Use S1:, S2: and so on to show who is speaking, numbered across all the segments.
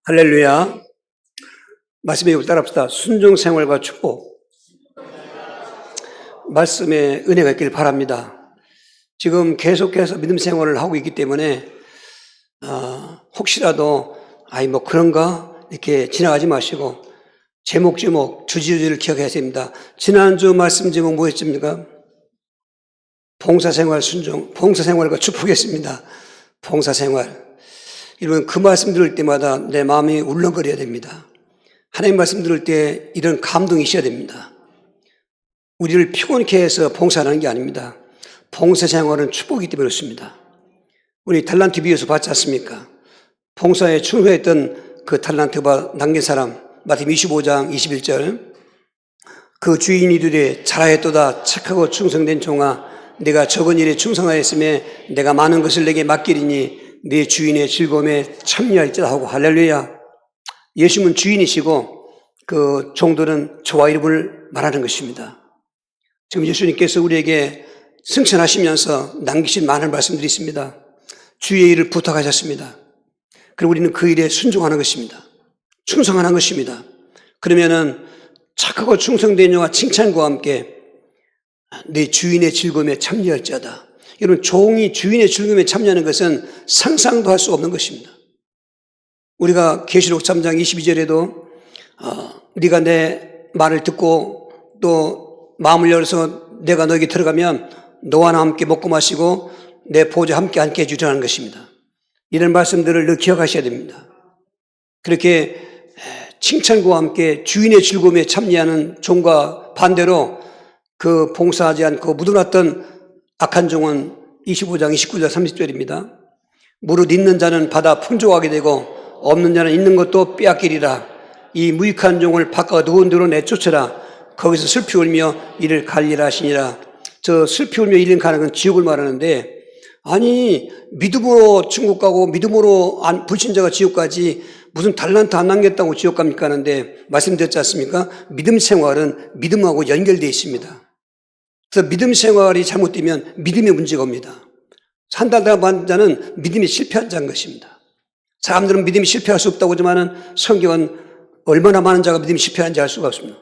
S1: 할렐루야. 말씀에 따라합시다. 순종 생활과 축복. 말씀에 은혜가 있길 바랍니다. 지금 계속해서 믿음 생활을 하고 있기 때문에 혹시라도 뭐 그런가 이렇게 지나가지 마시고 제목 주지를 기억해야 됩니다. 지난주 말씀 제목 뭐였습니까? 봉사생활 순종, 봉사생활과 축복했습니다. 봉사생활. 여러분, 그 말씀 들을 때마다 내 마음이 울렁거려야 됩니다. 하나님 말씀 들을 때 이런 감동이 있어야 됩니다. 우리를 피곤케 해서 봉사하는 게 아닙니다. 봉사생활은 축복이기 때문에 그렇습니다. 우리 달란트 비유에서 봤지 않습니까? 봉사에 충성했던 그 달란트 남긴 사람, 마태복음 25장 21절. 그 주인이 이르되 잘하였도다 착하고 충성된 종아, 내가 적은 일에 충성하였으며 내가 많은 것을 내게 맡기리니 내 주인의 즐거움에 참여할지라 하고. 할렐루야. 예수님은 주인이시고 그 종들은 저와 이름을 말하는 것입니다. 지금 예수님께서 우리에게 승천하시면서 남기신 많은 말씀들이 있습니다. 주의 일을 부탁하셨습니다. 그리고 우리는 그 일에 순종하는 것입니다. 충성하는 것입니다. 그러면은 착하고 충성된 영화 칭찬과 함께 내 주인의 즐거움에 참여할지어다. 여러분, 종이 주인의 즐거움에 참여하는 것은 상상도 할 수 없는 것입니다. 우리가 계시록 3장 22절에도 네가 내 말을 듣고 또 마음을 열어서 내가 너에게 들어가면 너와 나 함께 먹고 마시고 내 보좌 함께 앉게 해주리라는 것입니다. 이런 말씀들을 늘 기억하셔야 됩니다. 그렇게 칭찬과 함께 주인의 즐거움에 참여하는 종과 반대로 그 봉사하지 않고 묻어놨던 악한 종은 25장 29절 30절입니다. 무릇 있는 자는 받아 풍족하게 되고 없는 자는 있는 것도 빼앗기리라. 이 무익한 종을 바꿔 누운 데로 내쫓으라. 거기서 슬피 울며 이를 갈리라 하시니라. 저 슬피 울며 이를 가는 건 지옥을 말하는데, 아니 믿음으로 천국 가고 믿음으로 불신자가 지옥 가지 무슨 달란트 안 남겼다고 지옥 갑니까 하는데, 말씀드렸지 않습니까? 믿음 생활은 믿음하고 연결되어 있습니다. 그래서 믿음 생활이 잘못되면 믿음의 문제가 옵니다. 한 달 반 자는 믿음이 실패한 자인 것입니다. 사람들은 믿음이 실패할 수 없다고 하지만 성경은 얼마나 많은 자가 믿음이 실패한지 알 수가 없습니다.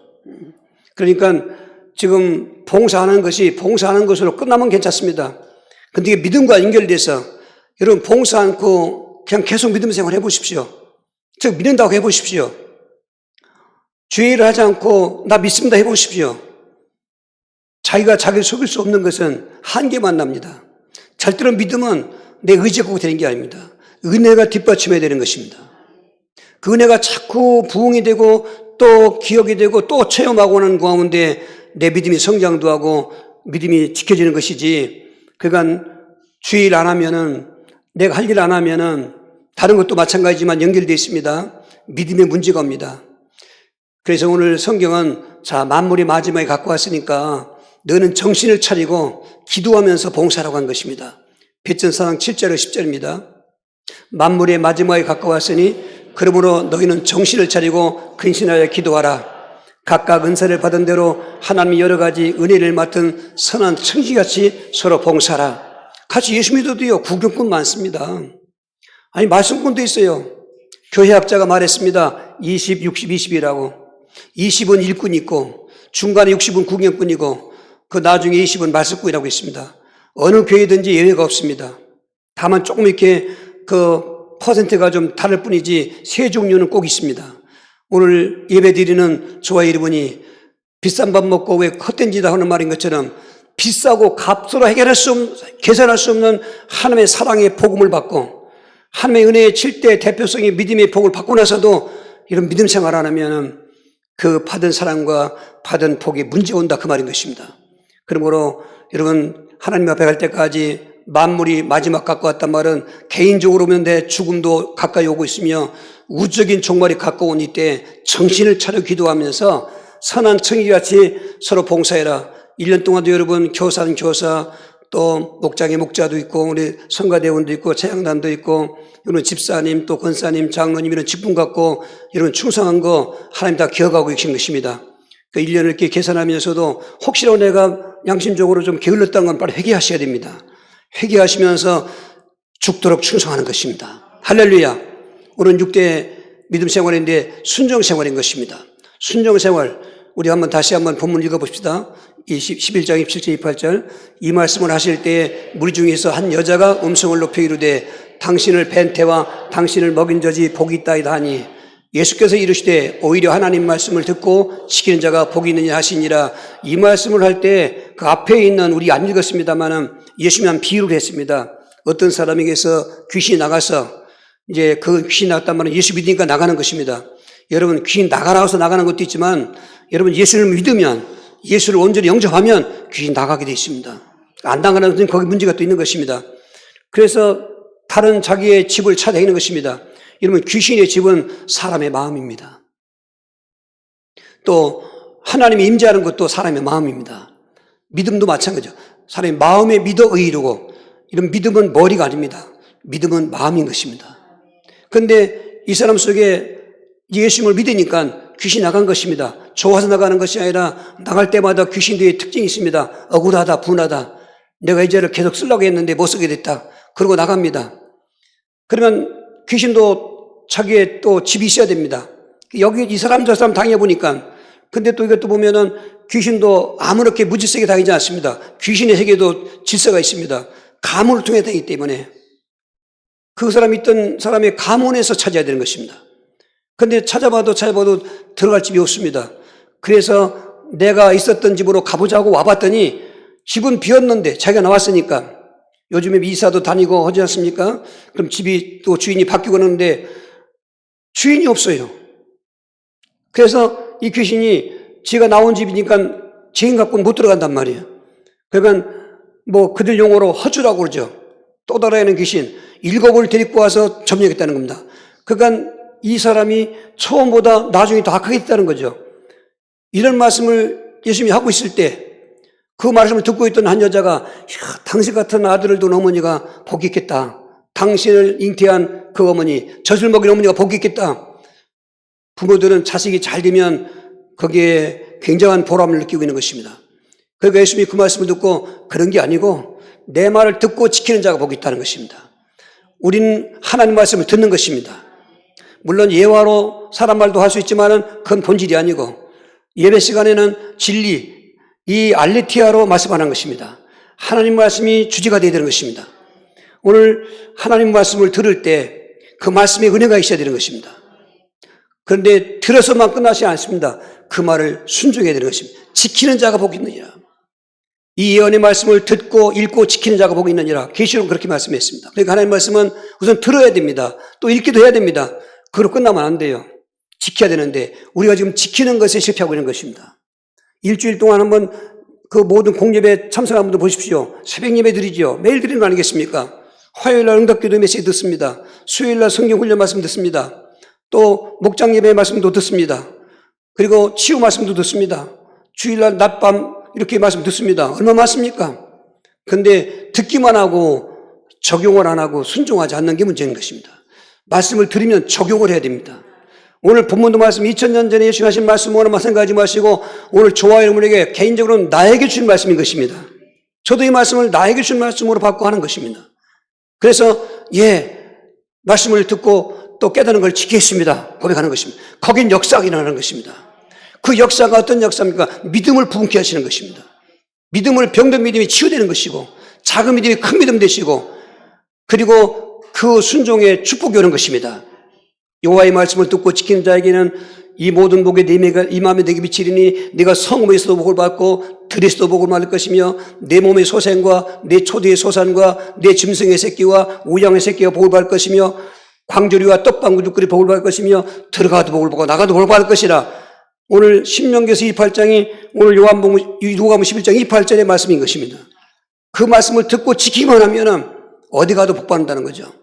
S1: 그러니까 지금 봉사하는 것으로 끝나면 괜찮습니다. 근데 이게 믿음과 연결돼서 여러분 봉사 않고 그냥 계속 믿음 생활 해보십시오. 즉 믿는다고 해보십시오. 주의를 하지 않고 나 믿습니다 해보십시오. 자기가 자기를 속일 수 없는 것은 한계만 납니다. 절대로 믿음은 내 의지가 되는 게 아닙니다. 은혜가 뒷받침해야 되는 것입니다. 그 은혜가 자꾸 부흥이 되고 또 기억이 되고 또 체험하고 하는 가운데 내 믿음이 성장도 하고 믿음이 지켜지는 것이지, 그러니까 주의 일 안 하면은, 내가 할 일 안 하면은 다른 것도 마찬가지지만 연결되어 있습니다. 믿음의 문제가 옵니다. 그래서 오늘 성경은 만물의 마지막에 갖고 왔으니까 너는 정신을 차리고 기도하면서 봉사라고 한 것입니다. 베전사상 7절 10절입니다. 만물의 마지막에 가까웠으니 그러므로 너희는 정신을 차리고 근신하여 기도하라. 각각 은사를 받은 대로 하나님이 여러 가지 은혜를 맡은 선한 청지같이 서로 봉사하라. 같이 예수 믿어도요, 구경꾼 많습니다. 아니 말씀꾼도 있어요. 교회학자가 말했습니다. 20, 60, 20이라고. 20은 일꾼 있고 중간에 60은 구경꾼이고 그 나중에 20은 말씀꾼이라고 있습니다. 어느 교회든지 예외가 없습니다. 다만 조금 이렇게 그 퍼센트가 좀 다를 뿐이지 세 종류는 꼭 있습니다. 오늘 예배 드리는 저와 여러분이 비싼 밥 먹고 왜 헛된 짓 하는 말인 것처럼 비싸고 값으로 계산할 수 없는 하나님의 사랑의 복음을 받고 하나님의 은혜의 7대 대표성의 믿음의 복을 받고 나서도 이런 믿음 생활 안 하면 그 받은 사랑과 받은 복이 문제 온다, 그 말인 것입니다. 그러므로 여러분, 하나님 앞에 갈 때까지 만물이 마지막 가까이 왔단 말은 개인적으로 보면 내 죽음도 가까이 오고 있으며 우주적인 종말이 가까운 이때 정신을 차려 기도하면서 선한 청이같이 서로 봉사해라. 1년 동안도 여러분 교사는 교사, 또 목장의 목자도 있고 우리 성가대원도 있고 차양단도 있고 여러분 집사님 또 권사님 장로님 이런 직분 갖고 여러분 충성한 거 하나님 다 기억하고 계신 것입니다. 그 1년을 이렇게 계산하면서도 혹시라도 내가 양심적으로 좀 게을렀다는 건 빨리 회개하셔야 됩니다. 회개하시면서 죽도록 충성하는 것입니다. 할렐루야. 오늘 6대 믿음 생활인데 순종 생활인 것입니다. 순종 생활, 우리 다시 한번 본문 읽어봅시다. 11장 27절 28절. 이 말씀을 하실 때에 무리 중에서 한 여자가 음성을 높여 이르되 당신을 뵌 태와 당신을 먹인 젖이 복이 있다이다 하니 예수께서 이르시되 오히려 하나님 말씀을 듣고 지키는 자가 복이 있느냐 하시니라. 이 말씀을 할 때 그 앞에 있는, 우리 안 읽었습니다만은 예수님이 한 비유를 했습니다. 어떤 사람에게서 귀신이 나가서 이제 그 귀신이 나갔단 말은 예수 믿으니까 나가는 것입니다. 여러분, 귀신 나가라서 나가는 것도 있지만 여러분 예수를 믿으면, 예수를 온전히 영접하면 귀신 나가게 되어 있습니다. 안 나가는 것은 거기 문제가 또 있는 것입니다. 그래서 다른 자기의 집을 찾아다니는 것입니다. 여러분, 귀신의 집은 사람의 마음입니다. 또 하나님이 임재하는 것도 사람의 마음입니다. 믿음도 마찬가지죠. 사람의 마음에 믿어 의이르고, 이런 믿음은 머리가 아닙니다. 믿음은 마음인 것입니다. 그런데 이 사람 속에 예수님을 믿으니까 귀신이 나간 것입니다. 좋아서 나가는 것이 아니라 나갈 때마다 귀신들의 특징이 있습니다. 억울하다, 분하다. 내가 이 죄를 계속 쓰려고 했는데 못 쓰게 됐다. 그러고 나갑니다. 그러면 귀신도 자기의 또 집이 있어야 됩니다. 여기 이 사람 저 사람 당해보니까, 근데 또 이것도 보면은 귀신도 아무렇게 무질서하게 다니지 않습니다. 귀신의 세계도 질서가 있습니다. 가문을 통해 다니기 때문에 그 사람이 있던 사람의 가문에서 찾아야 되는 것입니다. 근데 찾아봐도 들어갈 집이 없습니다. 그래서 내가 있었던 집으로 가보자고 와봤더니 집은 비었는데 자기가 나왔으니까, 요즘에 이사도 다니고 하지 않습니까? 그럼 집이 또 주인이 바뀌고 하는데 주인이 없어요. 그래서 이 귀신이 지가 나온 집이니까 죄인 갖고는 못 들어간단 말이에요. 그러니까 뭐 그들 용어로 허주라고 그러죠. 또 다른 귀신, 7을 데리고 와서 점령했다는 겁니다. 그러니까 이 사람이 처음보다 나중에 더 악하게 됐다는 거죠. 이런 말씀을 예수님이 하고 있을 때 그 말씀을 듣고 있던 한 여자가, 당신 같은 아들을 둔 어머니가 복이 있겠다. 당신을 잉태한 그 어머니, 젖을 먹인 어머니가 복이 있겠다. 부모들은 자식이 잘 되면 거기에 굉장한 보람을 느끼고 있는 것입니다. 그러니까 예수님이 그 말씀을 듣고 그런 게 아니고 내 말을 듣고 지키는 자가 복이 있다는 것입니다. 우리는 하나님 말씀을 듣는 것입니다. 물론 예화로 사람 말도 할 수 있지만은 그건 본질이 아니고, 예배 시간에는 진리, 이 알레티아로 말씀하는 것입니다. 하나님 말씀이 주제가 되어야 되는 것입니다. 오늘 하나님 말씀을 들을 때 그 말씀에 은혜가 있어야 되는 것입니다. 그런데 들어서만 끝나지 않습니다. 그 말을 순종해야 되는 것입니다. 지키는 자가 복이 있느니라. 이 예언의 말씀을 듣고 읽고 지키는 자가 복이 있느니라. 계시록은 그렇게 말씀했습니다. 그러니까 하나님 말씀은 우선 들어야 됩니다. 또 읽기도 해야 됩니다. 그걸로 끝나면 안 돼요. 지켜야 되는데 우리가 지금 지키는 것에 실패하고 있는 것입니다. 일주일 동안 한번 그 모든 공예배 참석한 분들 보십시오. 새벽 예배 드리죠. 매일 드리는 거 아니겠습니까? 화요일날 응답기도 메시지 듣습니다. 수요일날 성경 훈련 말씀 듣습니다. 또 목장 예배 말씀도 듣습니다. 그리고 치유 말씀도 듣습니다. 주일날 낮밤 이렇게 말씀 듣습니다. 얼마나 많습니까? 그런데 듣기만 하고 적용을 안 하고 순종하지 않는 게 문제인 것입니다. 말씀을 들으면 적용을 해야 됩니다. 오늘 본문도 말씀, 2000년 전에 예수님 하신 말씀으로 마찬가지 마시고 오늘 저와 여러분에게 개인적으로 나에게 주신 말씀인 것입니다. 저도 이 말씀을 나에게 주신 말씀으로 받고 하는 것입니다. 그래서 말씀을 듣고 또 깨닫는 걸 지키겠습니다 고백하는 것입니다. 거긴 역사가 일어나는 것입니다. 그 역사가 어떤 역사입니까? 믿음을 부흥케 하시는 것입니다. 믿음을 병든 믿음이 치유되는 것이고, 작은 믿음이 큰 믿음 되시고, 그리고 그 순종의 축복이 오는 것입니다. 여호와의 말씀을 듣고 지키는 자에게는 이 모든 복의 이 마음에 내게 비치리니 네가 성읍에서도 복을 받고 들에서도 복을 받을 것이며 내 몸의 소생과 내 초대의 소산과 내 짐승의 새끼와 우양의 새끼가 복을 받을 것이며 광조리와 떡방구 죽거리 복을 받을 것이며 들어가도 복을 받고 나가도 복을 받을 것이라. 오늘 신명기서 28장이 오늘 누가복음 11장 28절의 말씀인 것입니다. 그 말씀을 듣고 지키기만 하면 어디 가도 복 받는다는 거죠.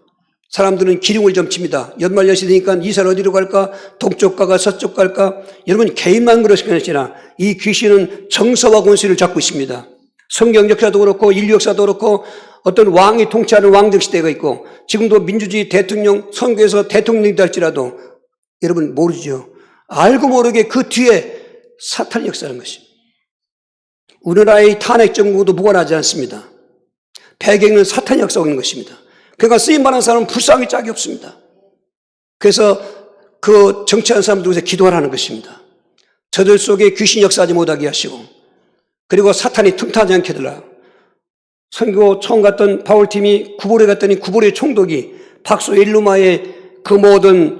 S1: 사람들은 기륭을 점칩니다. 연말연시 되니까 이사를 어디로 갈까? 동쪽 갈까? 서쪽 갈까? 여러분 개인만 그러시면 아니라 이 귀신은 정서와 권세를 잡고 있습니다. 성경 역사도 그렇고 인류 역사도 그렇고 어떤 왕이 통치하는 왕정 시대가 있고 지금도 민주주의 대통령 선거에서 대통령이 될지라도 여러분 모르죠. 알고 모르게 그 뒤에 사탄이 역사하는 것입니다. 우리나라의 탄핵 정부도 무관하지 않습니다. 배경은 사탄이 역사하고 있는 것입니다. 그러니까 쓰임받는 사람은 불쌍히 짝이 없습니다. 그래서 그 정치하는 사람들 위해서 기도하라는 것입니다. 저들 속에 귀신이 역사하지 못하게 하시고, 그리고 사탄이 틈타지 않게 해달라. 선교 처음 갔던 바울팀이 구보로에 갔더니 구보로의 총독이 박소 엘루마의 그 모든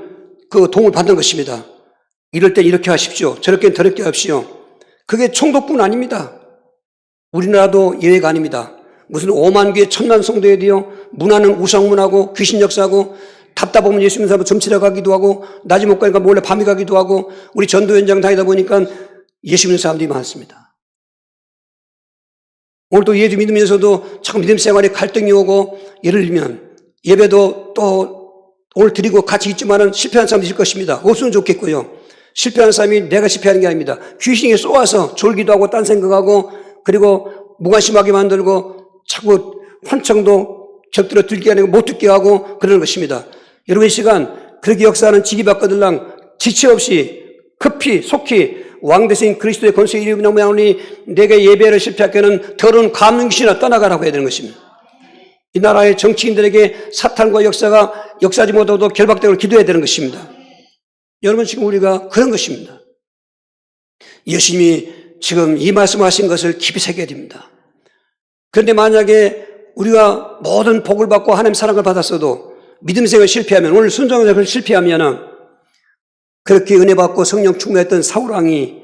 S1: 그 도움을 받는 것입니다. 이럴 땐 이렇게 하십시오. 저럴 땐 저렇게 하십시오. 그게 총독뿐 아닙니다. 우리나라도 예외가 아닙니다. 무슨 5만 교회 1000만 성도에 대여 문화는 우상문하고 귀신 역사하고 답답하면 예수 믿는 사람은 점치러 가기도 하고 낮이 못 가니까 몰래 밤에 가기도 하고 우리 전도 현장 다니다 보니까 예수 믿는 사람들이 많습니다. 오늘도 예수 믿으면서도 자꾸 믿음 생활에 갈등이 오고 예를 들면 예배도 또 오늘 드리고 같이 있지만은 실패한 사람도 있을 것입니다. 없으면 좋겠고요. 실패한 사람이 내가 실패하는 게 아닙니다. 귀신이 쏘아서 졸기도 하고 딴 생각하고 그리고 무관심하게 만들고 자꾸 환청도 곁들여 들게 하고 못 듣게 하고 그러는 것입니다. 여러분 이 시간 그렇게 역사하는 지기박거들랑 지체 없이 급히 속히 왕대신 그리스도의 권세의 이름이 나오니 내게 예배를 실패하게 하는 더러운 감능귀신아 떠나가라고 해야 되는 것입니다. 이 나라의 정치인들에게 사탄과 역사가 역사하지 못하고 결박되고 기도해야 되는 것입니다. 여러분 지금 우리가 그런 것입니다. 예수님이 지금 이 말씀하신 것을 깊이 새겨야 됩니다. 그런데 만약에 우리가 모든 복을 받고 하나님 사랑을 받았어도 믿음 생활 실패하면 오늘 순종을 실패하면 그렇게 은혜 받고 성령 충만했던 사울왕이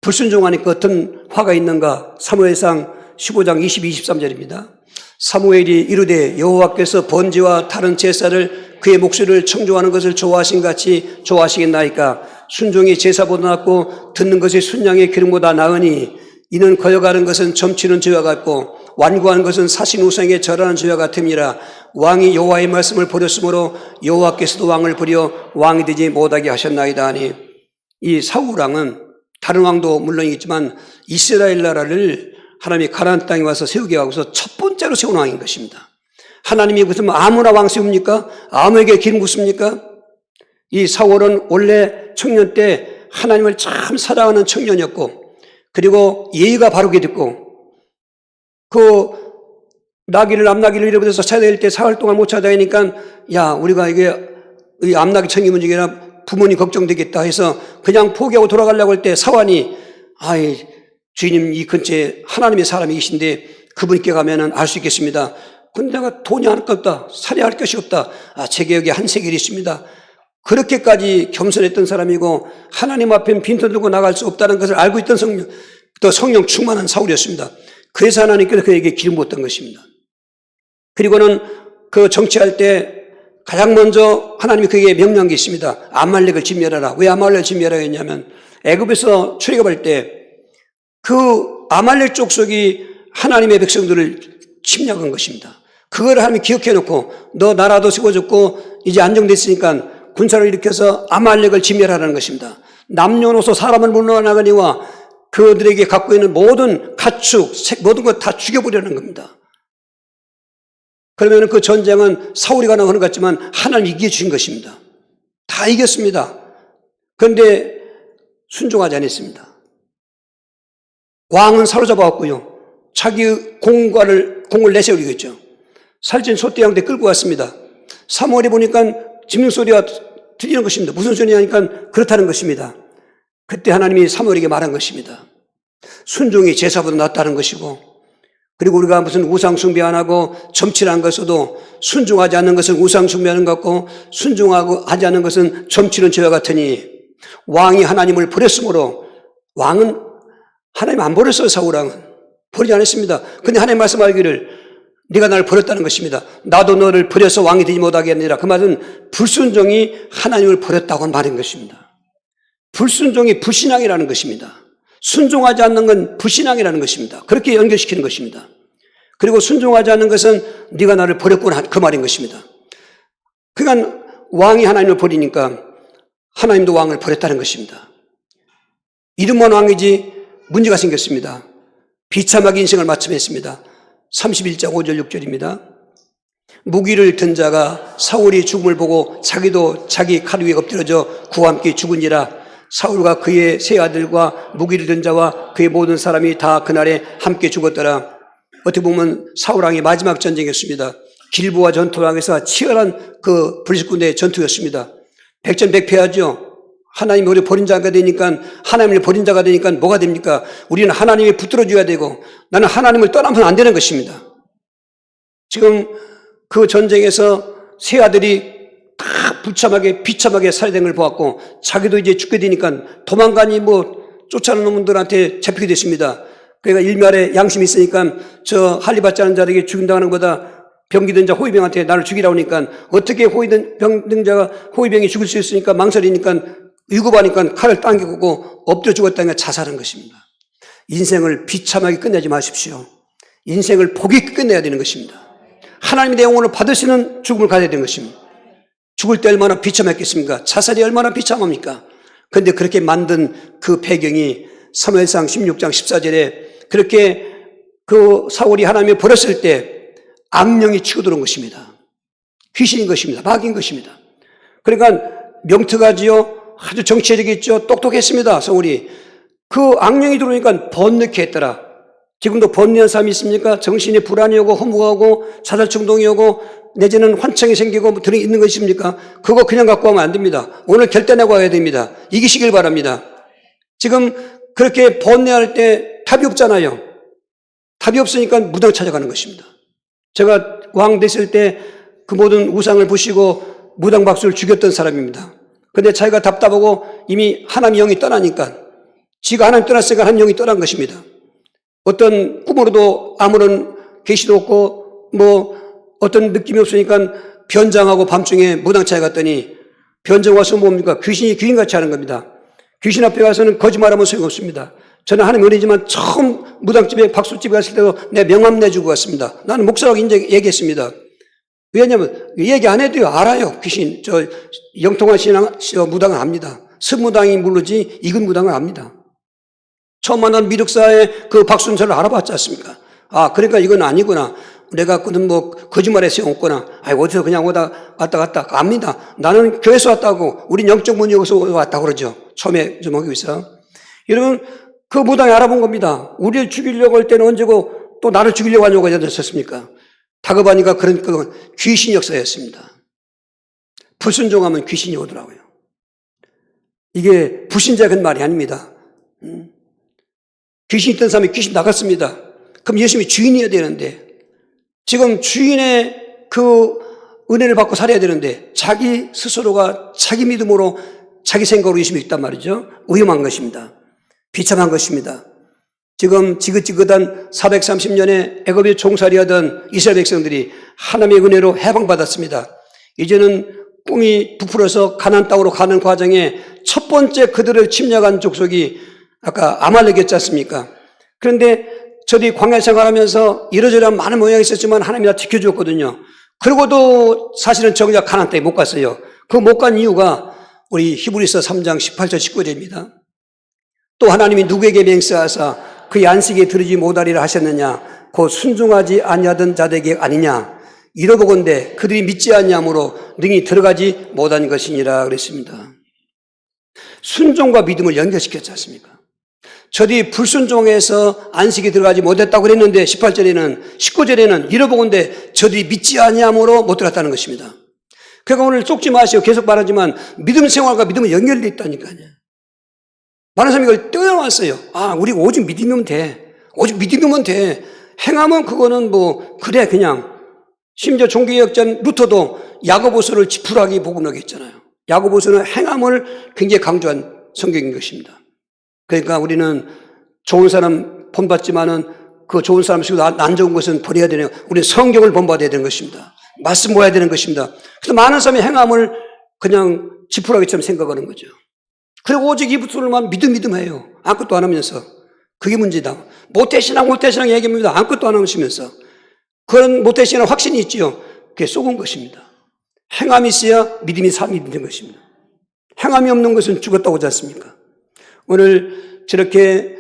S1: 불순종하니까 어떤 화가 있는가? 사무엘상 15장 22, 23절입니다. 사무엘이 이르되 여호와께서 번제와 다른 제사를 그의 목소리를 청종하는 것을 좋아하신 같이 좋아하시겠나이까? 순종이 제사보다 낫고 듣는 것이 순양의 기름보다 나으니 이는 거여가는 것은 점치는 죄와 같고 완고하는 것은 사신 우상에 절하는 죄와 같음이라. 왕이 여호와의 말씀을 버렸으므로 여호와께서도 왕을 버려 왕이 되지 못하게 하셨나이다 하니 이 사울왕은 다른 왕도 물론이겠지만 이스라엘 나라를 하나님이 가나안 땅에 와서 세우게 하고서 첫 번째로 세운 왕인 것입니다. 하나님이 무슨 아무나 왕 세웁니까? 아무에게 기름 붓습니까? 이 사울은 원래 청년 때 하나님을 참 사랑하는 청년이었고 그리고 예의가 바르게 됐고 그 나귀를 암나귀를 잃어버려서 찾아다닐 때 사흘 동안 못 찾아다니니까 야 우리가 이게 이 암나귀 청이 문제가 부모님 걱정되겠다 해서 그냥 포기하고 돌아가려고 할 때 사환이 아이 주인님 이 근처에 하나님의 사람이 계신데 그분께 가면은 알 수 있겠습니다. 근데 내가 돈이 할 것 없다. 살해할 것이 없다. 제게 여기 한 세겔이 있습니다. 그렇게까지 겸손했던 사람이고 하나님 앞에 빈손 들고 나갈 수 없다는 것을 알고 있던 성령 충만한 사울이었습니다. 그래서 하나님께서 그에게 기름 부었던 것입니다. 그리고는 그 정치할 때 가장 먼저 하나님이 그에게 명령한 게 있습니다. 아말렉을 진멸하라. 왜 아말렉을 진멸하라 했냐면 애굽에서 출애굽할 때 그 아말렉 족속이 하나님의 백성들을 침략한 것입니다. 그걸 하나님이 기억해 놓고 너 나라도 세워졌고 이제 안정됐으니까 군사를 일으켜서 아말렉을 진멸하라는 것입니다. 남녀노소 사람을 물러나가니와 그들에게 갖고 있는 모든 가축, 모든 것 다 죽여버리라는 겁니다. 그러면 그 전쟁은 사울이 가능한 것 같지만 하나님 이겨주신 것입니다. 다 이겼습니다. 그런데 순종하지 않았습니다. 왕은 사로잡아왔고요. 자기 공을 내세우겠죠. 살찐 소떼양대 끌고 왔습니다. 사무엘이 보니까 짖는 소리가 들리는 것입니다. 무슨 소리냐니까 그렇다는 것입니다. 그때 하나님이 사무엘에게 말한 것입니다. 순종이 제사보다 낫다는 것이고 그리고 우리가 무슨 우상 숭배 안 하고 점치를 안 것어도 순종하지 않는 것은 우상 숭배하는 것 같고 순종하지 않는 것은 점치는 죄와 같으니 왕이 하나님을 버렸으므로 왕은 하나님 안 버렸어요. 사울왕은 버리지 않았습니다. 근데 하나님 말씀하기를 네가 나를 버렸다는 것입니다. 나도 너를 버려서 왕이 되지 못하게 하느니라. 그 말은 불순종이 하나님을 버렸다고 말인 것입니다. 불순종이 불신앙이라는 것입니다. 순종하지 않는 건 불신앙이라는 것입니다. 그렇게 연결시키는 것입니다. 그리고 순종하지 않는 것은 네가 나를 버렸구나 그 말인 것입니다. 그러니까 왕이 하나님을 버리니까 하나님도 왕을 버렸다는 것입니다. 이름만 왕이지 문제가 생겼습니다. 비참하게 인생을 마침했습니다. 31장 5절 6절입니다. 무기를 든 자가 사울이 죽음을 보고 자기도 자기 칼 위에 엎드려져 그와 함께 죽은지라. 사울과 그의 세 아들과 무기를 든 자와 그의 모든 사람이 다 그날에 함께 죽었더라. 어떻게 보면 사울왕의 마지막 전쟁이었습니다. 길보아 전투왕에서 치열한 그 블리스 군대의 전투였습니다. 백전백패하죠. 하나님이 우리 버린 자가 되니까, 하나님을 버린 자가 되니까 뭐가 됩니까? 우리는 하나님이 붙들어줘야 되고, 나는 하나님을 떠나면 안 되는 것입니다. 지금 그 전쟁에서 세 아들이 다 비참하게 살해된 걸 보았고, 자기도 이제 죽게 되니까 도망가니 쫓아오는 놈들한테 잡히게 됐습니다. 그러니까 일말에 양심이 있으니까 저 할리받지 않은 자에게 죽인다는 것보다 병기든 자 호위병한테 나를 죽이라고 하니까 어떻게 병든 자가 호위병이 죽을 수 있으니까 망설이니까 위급하니까 칼을 당기고 엎드려 죽었다니까 자살한 것입니다. 인생을 비참하게 끝내지 마십시오. 인생을 복이 끝내야 되는 것입니다. 하나님의 영혼을 받으시는 죽음을 가져야 되는 것입니다. 죽을 때 얼마나 비참했겠습니까? 자살이 얼마나 비참합니까? 그런데 그렇게 만든 그 배경이 사무엘상 16장 14절에 그렇게 그 사울이 하나님을 버렸을 때 악령이 치고 들어온 것입니다. 귀신인 것입니다. 마귀인 것입니다. 그러니까 명특하지요. 아주 정치적이죠. 똑똑했습니다. 사울이. 그 악령이 들어오니까 번뇌케 했더라. 지금도 번뇌한 사람이 있습니까? 정신이 불안이 오고 허무하고 자살 충동이 오고 내지는 환청이 생기고 들이 있는 거 있습니까? 그거 그냥 갖고 가면 안 됩니다. 오늘 결단하고 와야 됩니다. 이기시길 바랍니다. 지금 그렇게 번뇌할 때 답이 없잖아요. 답이 없으니까 무당 찾아가는 것입니다. 제가 왕 됐을 때 그 모든 우상을 부시고 무당 박수를 죽였던 사람입니다. 그런데 자기가 답답하고 이미 하나님의 영이 떠나니까 지가 하나님 떠났으니까 하나님 영이 떠난 것입니다. 어떤 꿈으로도 아무런 계시도 없고 어떤 느낌이 없으니까 변장하고 밤중에 무당차에 갔더니 변장 와서 뭡니까? 귀신이 귀인같이 하는 겁니다. 귀신 앞에 가서는 거짓말하면 소용없습니다. 저는 하나님 은혜지만 처음 무당집에 박수집에 갔을 때도 내 명함 내주고 갔습니다. 나는 목사라고 얘기했습니다. 왜냐하면 얘기 안 해도요 알아요. 귀신 영통한 신앙 무당은 압니다. 스무당이 모르지 익은 무당은 압니다. 처음 만난 미륵사의 그 박순서를 알아봤지 않습니까? 아 그러니까 이건 아니구나. 내가 그는 거짓말에 소용없구나. 어디서 그냥 왔다 갔다 압니다. 나는 교회에서 왔다고. 우린 영적 문역에서 왔다고 그러죠. 처음에 좀 하기 위해서. 여러분 그 무당이 알아본 겁니다. 우리를 죽이려고 할 때는 언제고 또 나를 죽이려고 하려고 하셨습니까? 다급하니까 그런 귀신 역사였습니다. 불순종하면 귀신이 오더라고요. 이게 불신자의 말이 아닙니다. 귀신 있던 사람이 귀신 나갔습니다. 그럼 예수님이 주인이어야 되는데 지금 주인의 그 은혜를 받고 살아야 되는데 자기 스스로가 자기 믿음으로 자기 생각으로 예수님이 있단 말이죠. 위험한 것입니다. 비참한 것입니다. 지금 지긋지긋한 430년에 애굽에 종살이하던 이스라엘 백성들이 하나님의 은혜로 해방받았습니다. 이제는 꿈이 부풀어서 가나안 땅으로 가는 과정에 첫 번째 그들을 침략한 족속이 아까 아말렉이었지 않습니까? 그런데 저들이 광야 생활하면서 이러저러한 많은 모양이 있었지만 하나님이 다 지켜주었거든요. 그러고도 사실은 정작 가나안 땅에 못 갔어요. 그 못 간 이유가 우리 히브리서 3장 18절 19절입니다. 또 하나님이 누구에게 맹세하사 그의 안식에 들으지 못하리라 하셨느냐? 곧 순종하지 아니하던 자들에게 아니냐? 이러보건대 그들이 믿지 아니함으로 능히 들어가지 못한 것이니라 그랬습니다. 순종과 믿음을 연결시켰지 않습니까? 저들이 불순종해서 안식에 들어가지 못했다고 그랬는데 18절에는 19절에는 이러보건대 저들이 믿지 아니함으로 못 들어갔다는 것입니다. 그러니까 오늘 쫓지 마시고 계속 말하지만 믿음 생활과 믿음은 연결되어 있다니까요. 많은 사람이 이걸 떠나왔어요. 우리가 오직 믿으면 돼. 오직 믿으면 돼. 행하면 그거는 그래 그냥. 심지어 종교개혁자 루터도 야고보서를 지푸라기 복음하게 했잖아요. 야고보서는 행함을 굉장히 강조한 성경인 것입니다. 그러니까 우리는 좋은 사람 본받지만은 그 좋은 사람 쓰고 안 좋은 것은 버려야 되는, 우리는 성경을 본받아야 되는 것입니다. 말씀 모아야 되는 것입니다. 그래서 많은 사람이 행함을 그냥 지푸라기처럼 생각하는 거죠. 그리고 오직 이부터만 믿음해요. 아무것도 안 하면서. 그게 문제다. 모태신앙 얘기합니다. 아무것도 안 하시면서. 그런 모태신앙 확신이 있지요. 그게 속은 것입니다. 행함이 있어야 믿음이 삶이 되는 것입니다. 행함이 없는 것은 죽었다고 하지 않습니까? 오늘 저렇게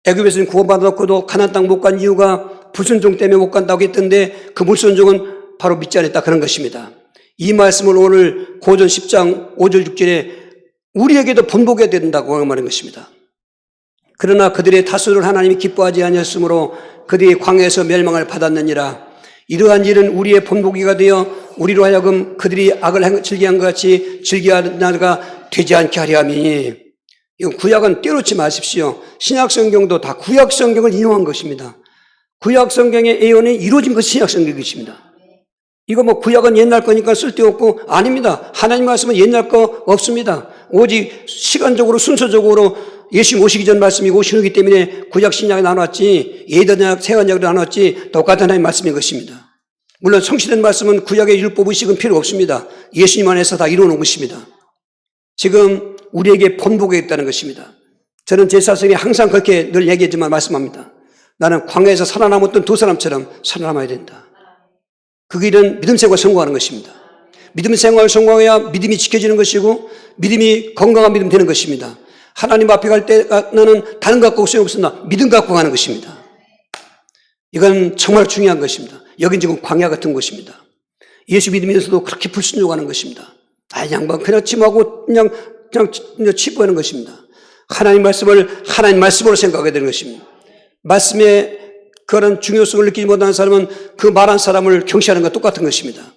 S1: 애굽에서는 구원받았고도 가나안 땅 못 간 이유가 불순종 때문에 못 간다고 했던데 그 불순종은 바로 믿지 않았다 그런 것입니다. 이 말씀을 오늘 고전 10장 5절 6절에 우리에게도 본보게 된다고 말하는 것입니다. 그러나 그들의 다수를 하나님이 기뻐하지 아니하였으므로 그들이 광야에서 멸망을 받았느니라. 이러한 일은 우리의 본보기가 되어 우리로 하여금 그들이 악을 즐기한 것 같이 즐기하는 자가 되지 않게 하려 함이니, 이건 구약은 떼놓지 마십시오. 신약 성경도 다 구약 성경을 인용한 것입니다. 구약 성경의 예언이 이루어진 것이 신약 성경이십니다. 이거 뭐 구약은 옛날 거니까 쓸데없고, 아닙니다. 하나님 말씀은 옛날 거 없습니다. 오직 시간적으로 순서적으로 예수님 오시기 전 말씀이고 오시기 때문에 구약 신약이 나눴지, 예언약 새언약으로 나눴지 똑같은 하나님 말씀인 것입니다. 물론 성취된 말씀은 구약의 율법의식은 필요 없습니다. 예수님 안에서 다 이루어놓은 것입니다. 지금 우리에게 본보기가 있다는 것입니다. 저는 제 사성에 항상 그렇게 늘 얘기했지만 말씀합니다. 나는 광야에서 살아남았던 두 사람처럼 살아남아야 된다. 그 길은 믿음 생활 성공하는 것입니다. 믿음 생활 성공해야 믿음이 지켜지는 것이고 믿음이 건강한 믿음 되는 것입니다. 하나님 앞에 갈 때 나는 다른 것 갖고 소용없으나 믿음 갖고 가는 것입니다. 이건 정말 중요한 것입니다. 여긴 지금 광야 같은 곳입니다. 예수 믿으면서도 그렇게 불순종하는 것입니다. 양반 그냥 침하고 그냥 치부하는 것입니다. 하나님 말씀을 하나님 말씀으로 생각하게 되는 것입니다. 말씀의 그런 중요성을 느끼지 못하는 사람은 그 말한 사람을 경시하는 것과 똑같은 것입니다.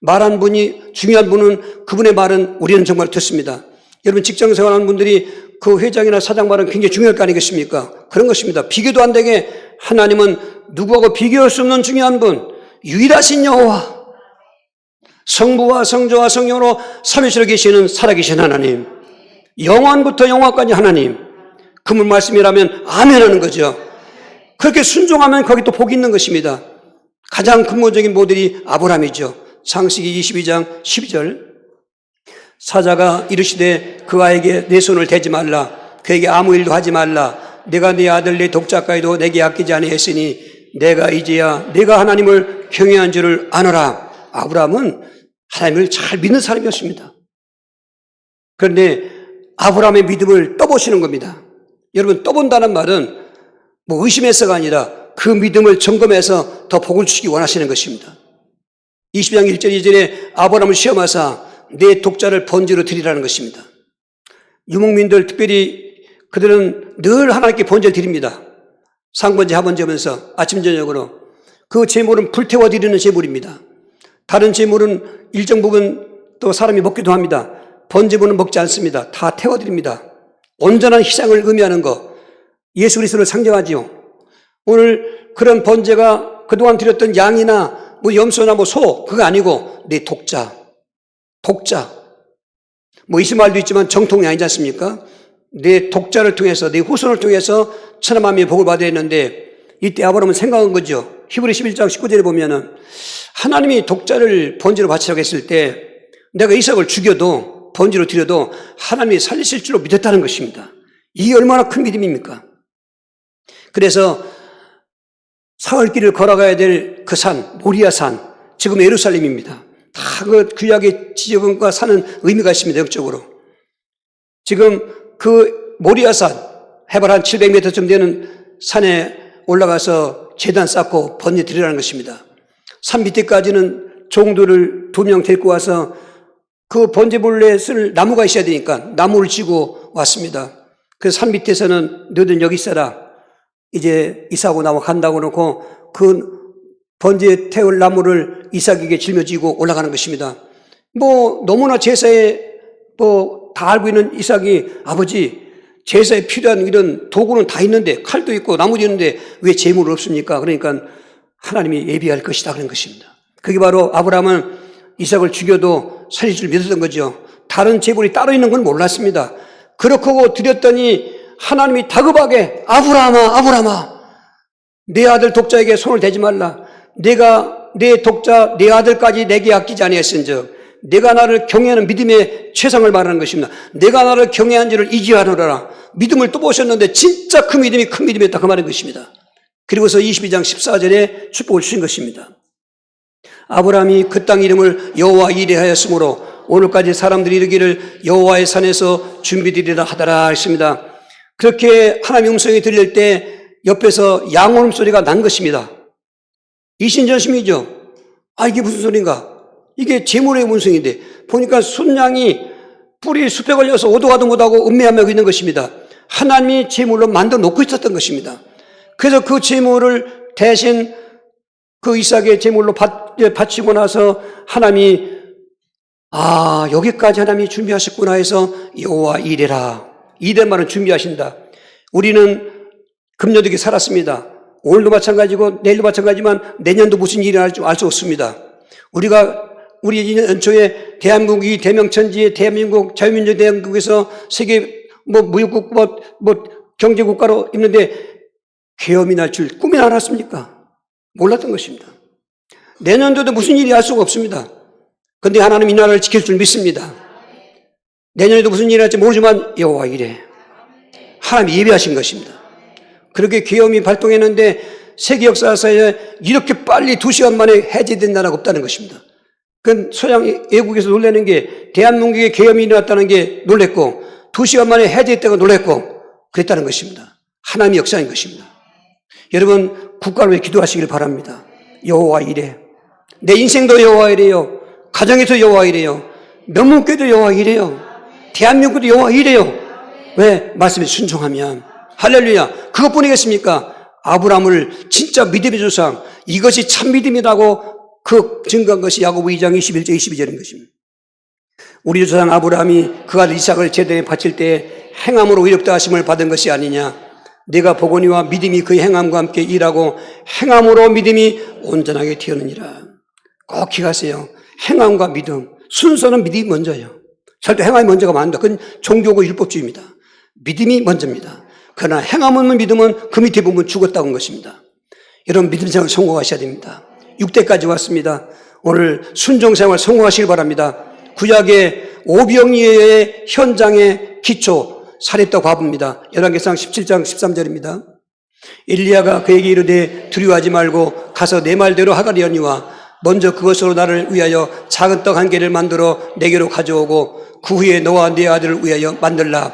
S1: 말한 분이 중요한 분은 그분의 말은 우리는 정말 듣습니다. 여러분 직장 생활하는 분들이 그 회장이나 사장 말은 굉장히 중요할 거 아니겠습니까? 그런 것입니다. 비교도 안 되게 하나님은 누구하고 비교할 수 없는 중요한 분, 유일하신 여호와, 성부와 성자와 성령으로 삼위일체로 계시는 살아계신 하나님, 영원부터 영원까지 하나님, 그분 말씀이라면 아멘 하는 거죠. 그렇게 순종하면 거기 또 복이 있는 것입니다. 가장 근본적인 모델이 아브라함이죠. 창세기 22장 12절, 사자가 이르시되 그 아이에게 내 손을 대지 말라, 그에게 아무 일도 하지 말라, 내가 네 아들 내 독자까지도 내게 아끼지 아니했으니 내가 이제야 내가 하나님을 경외한 줄을 아노라. 아브라함은 하나님을 잘 믿는 사람이었습니다. 그런데 아브라함의 믿음을 떠보시는 겁니다. 여러분, 떠본다는 말은 뭐 의심해서가 아니라 그 믿음을 점검해서 더 복을 주시기 원하시는 것입니다. 20장 1절 2절에 아브라함을 시험하사 내 독자를 번제로 드리라는 것입니다. 유목민들 특별히 그들은 늘 하나님께 번제를 드립니다. 상번제 하번제 하면서 아침 저녁으로. 그 제물은 불태워 드리는 제물입니다. 다른 제물은 일정 부분 또 사람이 먹기도 합니다. 번제물은 먹지 않습니다. 다 태워드립니다. 온전한 희생을 의미하는 것, 예수 그리스도를 상징하지요. 오늘 그런 번제가 그동안 드렸던 양이나 뭐 염소나 뭐 소, 그거 아니고 내 독자. 뭐 이스마엘도 있지만 정통이 아니지 않습니까? 내 독자를 통해서, 내 후손을 통해서 천하만민의 복을 받아야 했는데, 이때 아브라함은 생각한 거죠. 히브리 11장 19절에 보면은 하나님이 독자를 번제로 바치라고 했을 때 내가 이삭을 죽여도 번제로 드려도 하나님이 살리실 줄로 믿었다는 것입니다. 이게 얼마나 큰 믿음입니까? 그래서 사흘길을 걸어가야 될 그 산, 모리아 산, 지금 예루살렘입니다. 다 그 구약의 지역과 사는 의미가 있습니다. 영적으로. 지금 그 모리아 산, 해발 한 700m쯤 되는 산에 올라가서 제단 쌓고 번제 드리라는 것입니다. 산 밑에까지는 종들을 2명 데리고 와서 그 번제물에 쓸 나무가 있어야 되니까 나무를 지고 왔습니다. 그래서 산 밑에서는 너희들 여기 있어라. 이제 이삭하고 나와 간다고 놓고 그 번제 태울 나무를 이삭에게 짊어지고 올라가는 것입니다. 뭐 너무나 제사에 뭐 다 알고 있는 이삭이 아버지 제사에 필요한 이런 도구는 다 있는데 칼도 있고 나무도 있는데 왜 제물은 없습니까? 그러니까 하나님이 예비할 것이다 그런 것입니다. 그게 바로 아브라함은 이삭을 죽여도 살릴 줄 믿었던 거죠. 다른 제물이 따로 있는 건 몰랐습니다. 그렇고 드렸더니 하나님이 다급하게 아브라함아 내 아들 독자에게 손을 대지 말라. 내가 내 독자 내 아들까지 내게 아끼지 아니했은즉 내가 나를 경외하는 믿음의 최상을 말하는 것입니다. 내가 나를 경외한 줄을 이지하노라. 믿음을 또 보셨는데 진짜 그 믿음이 큰 믿음이었다 그 말인 것입니다. 그리고서 22장 14절에 축복을 주신 것입니다. 아브라함이 그 땅 이름을 여호와 이레하였으므로 오늘까지 사람들이 이르기를 여호와의 산에서 준비되리라 하더라 했습니다. 그렇게 하나님의 음성이 들릴 때 옆에서 양 울음소리가 난 것입니다. 이신전심이죠. 이게 무슨 소린가? 이게 제물의 문성인데 보니까 순양이 뿔이 숲에 걸려서 오도 가도 못하고 음매하며 있는 것입니다. 하나님이 제물로 만들어 놓고 있었던 것입니다. 그래서 그 제물을 대신 그 이삭의 제물로 바치고 나서 하나님이 여기까지 하나님이 준비하셨구나 해서 여호와 이레라. 이레 말은 준비하신다. 우리는 금년도에 살았습니다. 오늘도 마찬가지고 내일도 마찬가지지만 내년도 무슨 일이 날지 알 수 없습니다. 우리 연초에 대한민국이 대명천지의 대한민국 자유민주 대한민국에서 세계 무역국 경제국가로 있는데 계엄이 날 줄 꿈이나 알았습니까? 몰랐던 것입니다. 내년도도 무슨 일이 알 수가 없습니다. 그런데 하나님 이 나라를 지킬 줄 믿습니다. 내년에도 무슨 일이 날지 모르지만 여호와 이레. 하나님이 예비하신 것입니다. 그렇게 계엄이 발동했는데 세계 역사사에 이렇게 빨리 2시간 만에 해제된 나라가 없다는 것입니다. 그 서양 외국에서 놀라는 게 대한민국에 계엄이 일어났다는 게 놀랬고 2시간 만에 해제했다고 놀랬고 그랬다는 것입니다. 하나님의 역사인 것입니다. 여러분 국가를 위해 기도하시길 바랍니다. 여호와 이레. 내 인생도 여호와 이레요. 가정에서 여호와 이레요. 명문교회도 여호와 이레요. 대한민국도 여호와 이레요. 왜? 말씀에 순종하면. 할렐루야. 그것뿐이겠습니까? 아브라함을 진짜 믿음의 조상, 이것이 참 믿음이라고 그 증거한 것이 야고보 2장 21절 22절인 것입니다. 우리 조상 아브라함이 그 아들 이삭을 제단에 바칠 때 행함으로 의롭다 하심을 받은 것이 아니냐. 내가 보거니와 믿음이 그의 행함과 함께 일하고 행함으로 믿음이 온전하게 되었느니라. 꼭 기억하세요. 행함과 믿음. 순서는 믿음이 먼저예요. 절대 행함이 먼저가 많다. 그건 종교고 율법주의입니다. 믿음이 먼저입니다. 그러나 행함 없는 믿음은 그 밑에 보면 죽었다고 한 것입니다. 여러분 믿음 생활 성공하셔야 됩니다. 6대까지 왔습니다. 오늘 순종 생활 성공하시길 바랍니다. 구약의 오병이어의 현장의 기초 사렙다 과부입니다. 열왕기상 17장 13절입니다. 엘리야가 그에게 이르되 두려워하지 말고 가서 내 말대로 하가리언니와 먼저 그것으로 나를 위하여 작은 떡 한 개를 만들어 내게로 가져오고 그 후에 너와 네 아들을 위하여 만들라.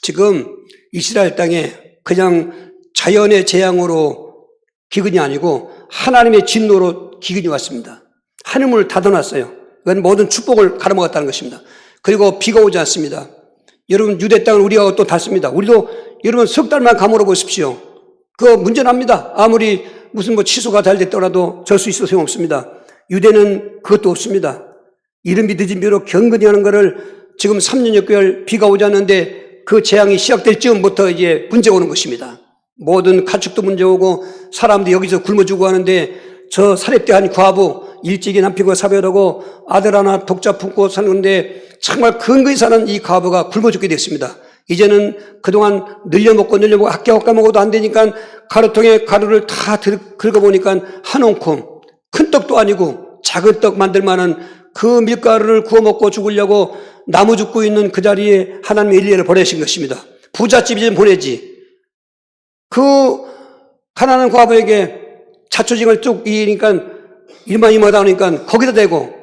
S1: 지금 이스라엘 땅에 그냥 자연의 재앙으로 기근이 아니고 하나님의 진노로 기근이 왔습니다. 하늘문을 닫아놨어요. 그건 모든 축복을 가로막았다는 것입니다. 그리고 비가 오지 않습니다. 여러분 유대 땅을 우리가 또 닫습니다. 우리도 여러분 석 달만 가물어 보십시오. 그거 문제납니다. 아무리 무슨 취소가 잘 됐더라도 절 수 있어 소용없습니다. 유대는 그것도 없습니다. 이른비 늦은 비로 경건히 하는 것을 지금 3년 6개월 비가 오지 않는데 그 재앙이 시작될 즈음부터 이제 문제가 오는 것입니다. 모든 가축도 문제 오고 사람도 여기서 굶어 죽고 하는데 저 사렙대 한 과부 일찍이 남편과 사별하고 아들 하나 독자 품고 사는데 정말 근거히 사는 이 과부가 굶어 죽게 됐습니다. 이제는 그동안 늘려먹고 아껴 먹어도 안 되니까 가루통에 가루를 다 긁어보니까 한 움큼 큰 떡도 아니고 작은 떡 만들 만한 그 밀가루를 구워 먹고 죽으려고 나무 죽고 있는 그 자리에 하나님의 엘리야를 보내신 것입니다. 부잣집이 좀 보내지. 그 가난한 과부에게 자초징을 쭉 이니까 일만 임하다 보니까 거기다 대고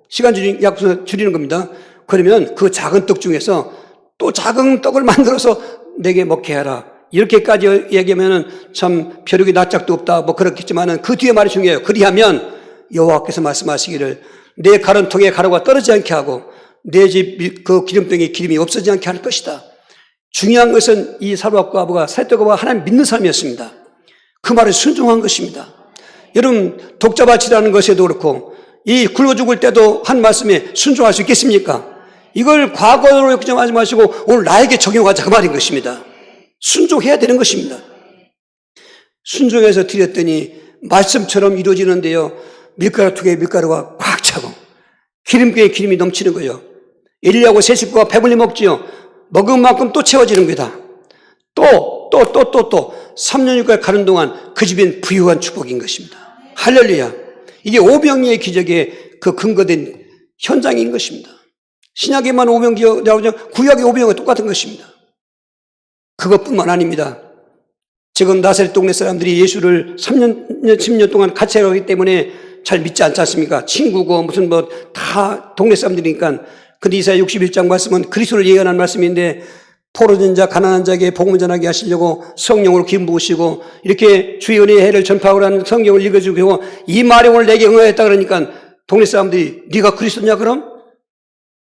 S1: 시간 줄이는 겁니다. 그러면 그 작은 떡 중에서 또 작은 떡을 만들어서 내게 먹게 하라. 이렇게까지 얘기하면은 참 벼룩이 낯짝도 없다. 그렇겠지만은 그 뒤에 말이 중요해요. 그리하면 여호와께서 말씀하시기를 내 가른통에 가루가 떨어지지 않게 하고 내 집 그 기름병에 기름이 없어지지 않게 할 것이다. 중요한 것은 이 사르밧 과부가 사렙과부가 하나님 믿는 사람이었습니다. 그 말에 순종한 것입니다. 여러분 독자밭이라는 것에도 그렇고 이 굶어 죽을 때도 한 말씀에 순종할 수 있겠습니까? 이걸 과거로 걱정하지 마시고 오늘 나에게 적용하자 그 말인 것입니다. 순종해야 되는 것입니다. 순종해서 드렸더니 말씀처럼 이루어지는데요. 밀가루 투에 밀가루가 꽉 차고 기름기에 기름이 넘치는 거예요. 엘리야하고 세 식구가 배불리 먹지요. 먹은 만큼 또 채워지는 거다. 또 3년 6개월 가는 동안 그 집엔 부유한 축복인 것입니다. 할렐루야. 이게 오병이의 기적의 그 근거된 현장인 것입니다. 신약에만 오병이 나오죠. 구약의 오병이가 똑같은 것입니다. 그것뿐만 아닙니다. 지금 나사렛 동네 사람들이 예수를 3년, 10년 동안 같이 하기 때문에 잘 믿지 않지 않습니까? 친구고 무슨 다 동네 사람들이니까. 근데 이사야 61장 말씀은 그리스도를 예언한 말씀인데 포로된 자, 가난한 자에게 복음을 전하게 하시려고 성령으로 기름 부으시고 이렇게 주의 은혜의 해를 전파하라는 성경을 읽어주고 이 말이 오늘 내게 응하였다 그러니까 동네 사람들이 네가 그리스도냐 그럼?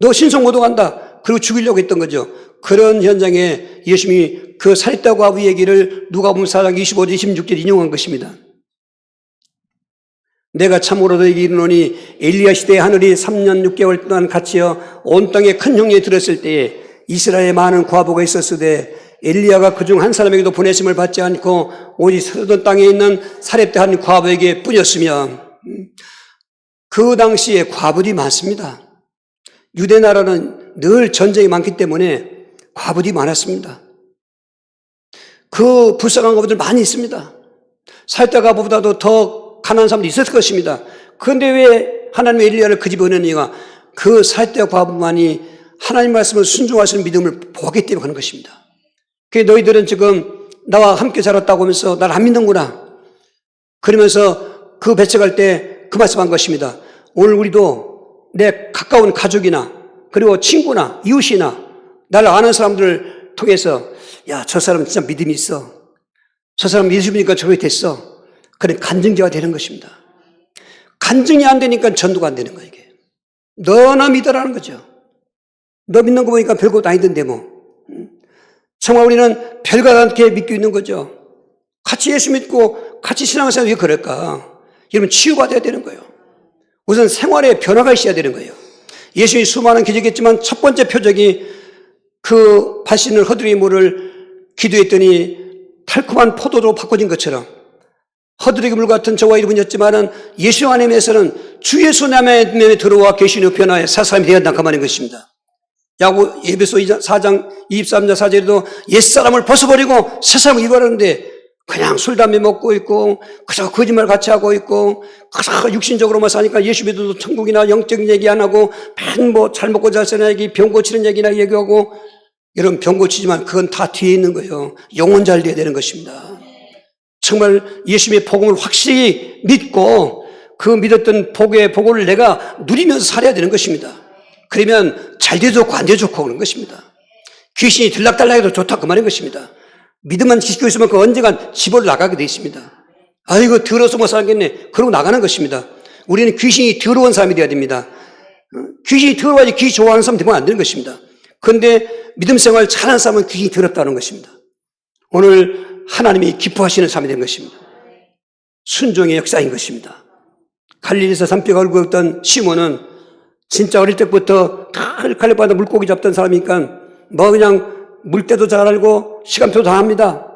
S1: 너 신성모독한다. 그리고 죽이려고 했던 거죠. 그런 현장에 예수님이 그 사렙다 과부 얘기를 누가복음 4장 25절 26절 인용한 것입니다. 내가 참으로 너에게 이르노니 엘리야 시대에 하늘이 3년 6개월 동안 갇혀 온 땅에 큰 형령이 들었을 때에 이스라엘에 많은 과부가 있었으되 엘리야가 그중 한 사람에게도 보내심을 받지 않고 오직 서던 땅에 있는 사렙대 한 과부에게 뿐이었으며, 그 당시에 과부들이 많습니다. 유대 나라는 늘 전쟁이 많기 때문에 과부들이 많았습니다. 그 불쌍한 과부들 많이 있습니다. 사렙대 과부보다도 더 가난한 사람도 있었을 것입니다. 그런데 왜 하나님의 엘리야를 그 집에 보내느냐? 그 사렙대 과부만이 하나님 말씀을 순종하시는 믿음을 보았기 때문에 하는 것입니다. 그게 너희들은 지금 나와 함께 자랐다고 하면서 날 안 믿는구나. 그러면서 그 배척할 때 그 말씀한 것입니다. 오늘 우리도 내 가까운 가족이나 그리고 친구나 이웃이나 나를 아는 사람들을 통해서 야, 저 사람 진짜 믿음이 있어. 저 사람 예수 믿으니까 저렇게 됐어. 그런 간증자가 되는 것입니다. 간증이 안 되니까 전도가 안 되는 거예요, 이게. 너나 믿어라는 거죠. 너 믿는 거 보니까 별것도 아니던데 뭐. 정말 우리는 별것 않게 믿고 있는 거죠. 같이 예수 믿고 같이 신앙생활 왜 그럴까? 여러분 치유받아야 되는 거예요. 우선 생활에 변화가 있어야 되는 거예요. 예수님이 수많은 기적했지만 첫 번째 표적이 그 발신을 허드레 물을 기도했더니 달콤한 포도로 바꿔진 것처럼 허드레 물 같은 저와 이름이었지만은 예수 안에서는 주 예수 남에 들어와 계시는 변화에 새 사람이 되었다 그 말인 것입니다. 야고 에베소 4장 23절 4절에도 옛사람을 벗어버리고 새 사람을 이루라는데 그냥 술 담배 먹고 있고 그저 거짓말 같이 하고 있고 그저 육신적으로만 사니까 예수 믿어도 천국이나 영적인 얘기 안 하고 맨 뭐 잘 먹고 잘 사는 얘기 병 고치는 얘기나 얘기하고 여러분 병 고치지만 그건 다 뒤에 있는 거예요. 영혼 잘 돼야 되는 것입니다. 정말 예수님의 복음을 확실히 믿고 그 믿었던 복을 내가 누리면서 살아야 되는 것입니다. 그러면 잘 돼도 좋고 안 돼도 좋고 그런 것입니다. 귀신이 들락달락해도 좋다 그 말인 것입니다. 믿음만 지키고 있으면 그 언젠간 집으로 나가게 돼 있습니다. 아이고 더러워서 못 살겠네. 그러고 나가는 것입니다. 우리는 귀신이 더러운 사람이 되어야 됩니다. 귀신이 더러워야지 귀신 좋아하는 사람 되면 안 되는 것입니다. 그런데 믿음 생활 잘하는 사람은 귀신이 더럽다는 것입니다. 오늘 하나님이 기뻐하시는 사람이 된 것입니다. 순종의 역사인 것입니다. 갈릴리에서 산비가 얼고 있던 시몬은 진짜 어릴 때부터 갈렙바다 물고기 잡던 사람이니까 뭐 그냥 물때도 잘 알고 시간표도 다 합니다.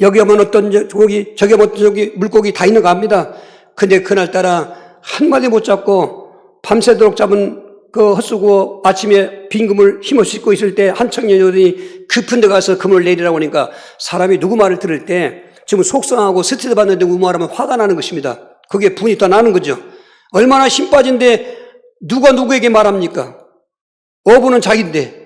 S1: 여기 오면 어떤 고기, 저기 오면 어떤 물고기 다 있는 거 압니다. 근데 그날따라 한 마디 못 잡고 밤새도록 잡은 그 헛수고 아침에 빈 그물 힘없이 씻고 있을 때 한 청년이 깊은 데 가서 그물을 내리라고 하니까 사람이 누구 말을 들을 때 지금 속상하고 스트레스 받는데 우말하면 화가 나는 것입니다. 그게 분이 더 나는 거죠. 얼마나 힘 빠진데 누가 누구에게 말합니까? 어부는 자기인데